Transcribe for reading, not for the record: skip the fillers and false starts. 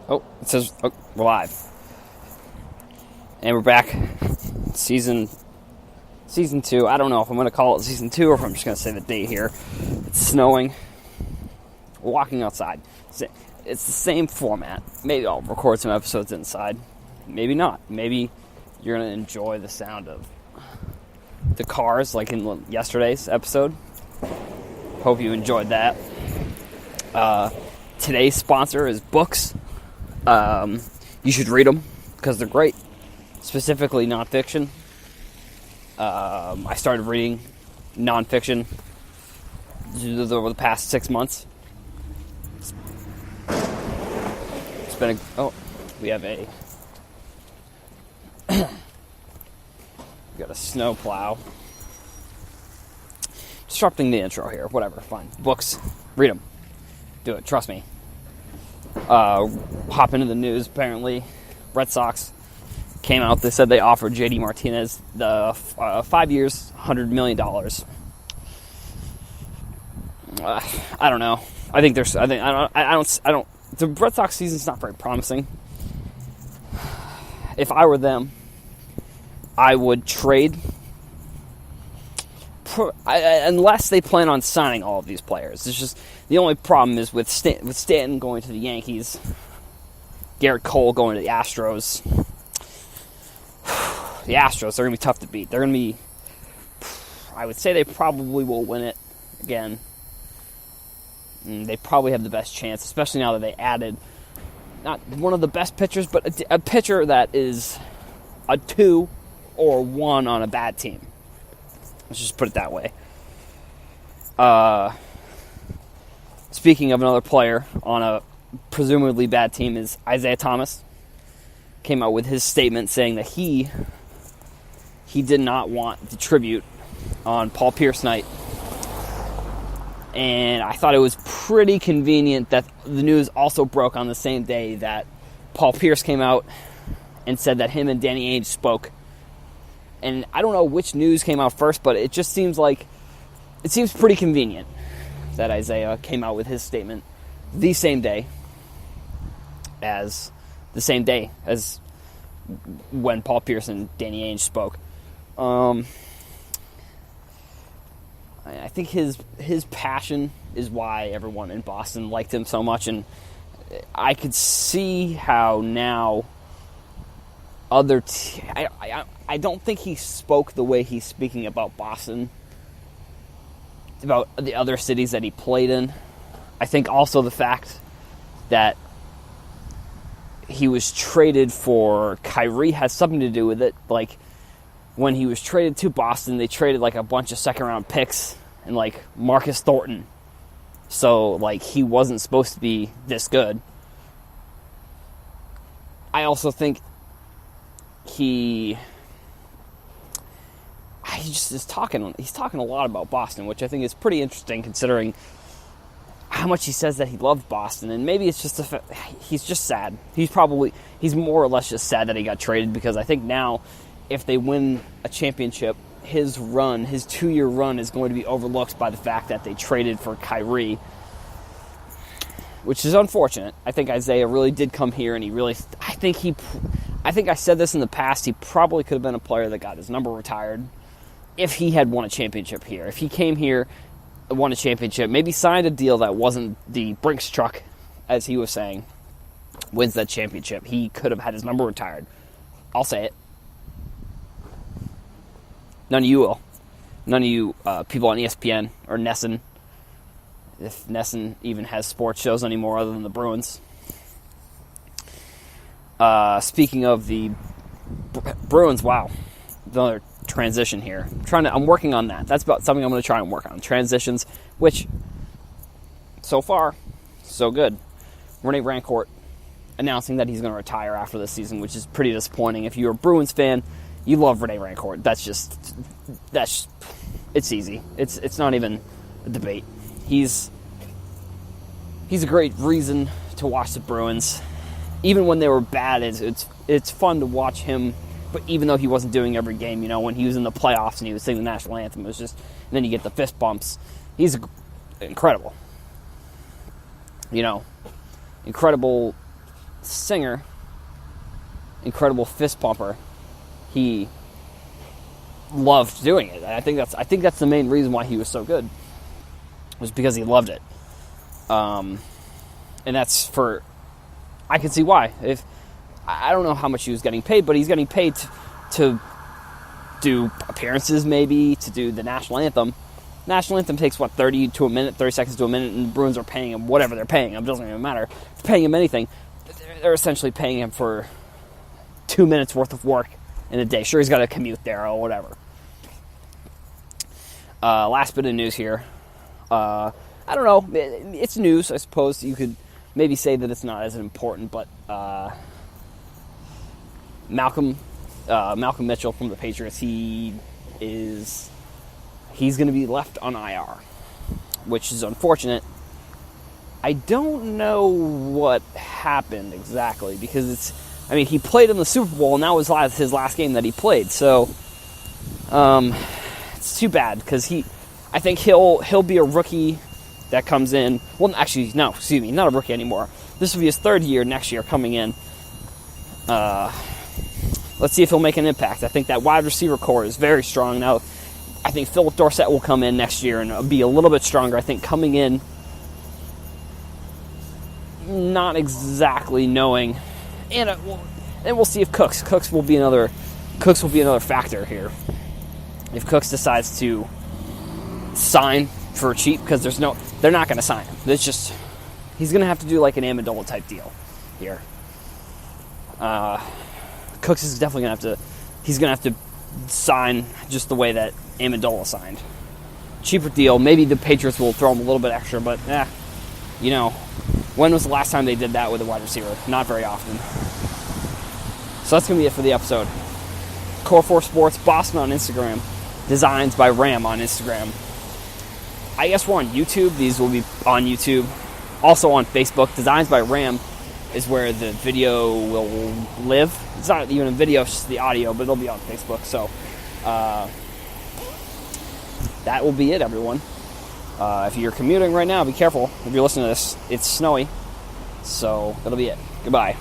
Oh, it says we're live. And we're back. Season 2. I don't know if I'm going to call it season 2 or if I'm just going to say the date here. It's snowing. We're walking outside. It's the same format. Maybe I'll record some episodes inside. Maybe not. Maybe you're going to enjoy the sound of the cars like in yesterday's episode. Hope you enjoyed that. Today's sponsor is books. You should read them because they're great. Specifically nonfiction. I started reading nonfiction over the past 6 months. It's been we have we got a snow plow. Disrupting the intro here. Whatever, fine. Books, read them. Do it, trust me. Hop into the news, apparently. Red Sox came out. They said they offered JD Martinez the 5 years, $100 million. I don't know. The Red Sox season's not very promising. If I were them, I would trade, unless they plan on signing all of these players. It's just the only problem is with Stanton going to the Yankees, Garrett Cole going to the Astros. The Astros, they're going to be tough to beat. They're going to be, I would say they probably will win it again. They probably have the best chance, especially now that they added not one of the best pitchers, but a pitcher that is a 2 or 1 on a bad team. Let's just put it that way. Speaking of another player on a presumably bad team is Isaiah Thomas. Came out with his statement saying that he did not want the tribute on Paul Pierce night. And I thought it was pretty convenient that the news also broke on the same day that Paul Pierce came out and said that him and Danny Ainge spoke. And I don't know which news came out first, but it seems pretty convenient that Isaiah came out with his statement the same day as when Paul Pierce and Danny Ainge spoke. I think his passion is why everyone in Boston liked him so much, and I could see how now I don't think he spoke the way he's speaking about Boston, about the other cities that he played in. I think also the fact that he was traded for Kyrie has something to do with it. Like, when he was traded to Boston, they traded like a bunch of second-round picks and like Marcus Thornton. So, like, he wasn't supposed to be this good. I also think he's talking a lot about Boston, which I think is pretty interesting considering how much he says that he loves Boston. And maybe it's just he's just sad. He's more or less just sad that he got traded, because I think now if they win a championship, his 2-year run is going to be overlooked by the fact that they traded for Kyrie, which is unfortunate. I think Isaiah really did come here, and I think I said this in the past, he probably could have been a player that got his number retired if he had won a championship here. If he came here, won a championship, maybe signed a deal that wasn't the Brinks truck, as he was saying, wins that championship, he could have had his number retired. I'll say it. None of you will. None of you people on ESPN or Nesson, if Nesson even has sports shows anymore other than the Bruins. Speaking of the Bruins, wow, another transition here. I'm working on that. That's about something I'm going to try and work on. Transitions, which so far, so good. Rene Rancourt announcing that he's going to retire after this season, which is pretty disappointing. If you're a Bruins fan, you love Rene Rancourt. It's easy. It's not even a debate. He's a great reason to watch the Bruins. Even when they were bad, it's fun to watch him. But even though he wasn't doing every game, when he was in the playoffs and he was singing the national anthem, it was just, and then you get the fist bumps. He's incredible. Incredible singer, incredible fist pumper. He loved doing it. I think that's the main reason why he was so good, was because he loved it. And that's for, I can see why. If I don't know how much he was getting paid, but he's getting paid to do appearances, maybe to do the national anthem. National anthem takes 30 seconds to a minute, and the Bruins are paying him whatever they're paying him. It doesn't even matter. They're paying him anything. They're essentially paying him for 2 minutes worth of work in a day. Sure, he's got to commute there or whatever. Last bit of news here. I don't know. It's news, I suppose. You could maybe say that it's not as important, but Malcolm Mitchell from the Patriots, he's going to be left on IR, which is unfortunate. I don't know what happened exactly, because he played in the Super Bowl, and that was his last game that he played. So, it's too bad, because I think he'll be a rookie that comes in. Well, actually, no, excuse me, not a rookie anymore. This will be his third year next year coming in. Let's see if he'll make an impact. I think that wide receiver core is very strong now. I think Philip Dorsett will come in next year and be a little bit stronger. I think coming in, not exactly knowing, and we'll see if Cooks will be another factor here. If Cooks decides to sign for cheap, because they're not going to sign him. It's just, he's going to have to do like an Amendola type deal here. Cooks is definitely going to have to sign just the way that Amendola signed. Cheaper deal. Maybe the Patriots will throw him a little bit extra, but when was the last time they did that with a wide receiver? Not very often. So that's going to be it for the episode. Core 4 Sports, Boston on Instagram. Designs by Ram on Instagram. I guess we're on YouTube. These will be on YouTube. Also on Facebook. Designs by Ram is where the video will live. It's not even a video, it's just the audio, but it'll be on Facebook. So that will be it, everyone. If you're commuting right now, be careful. If you're listening to this, it's snowy. So that'll be it. Goodbye.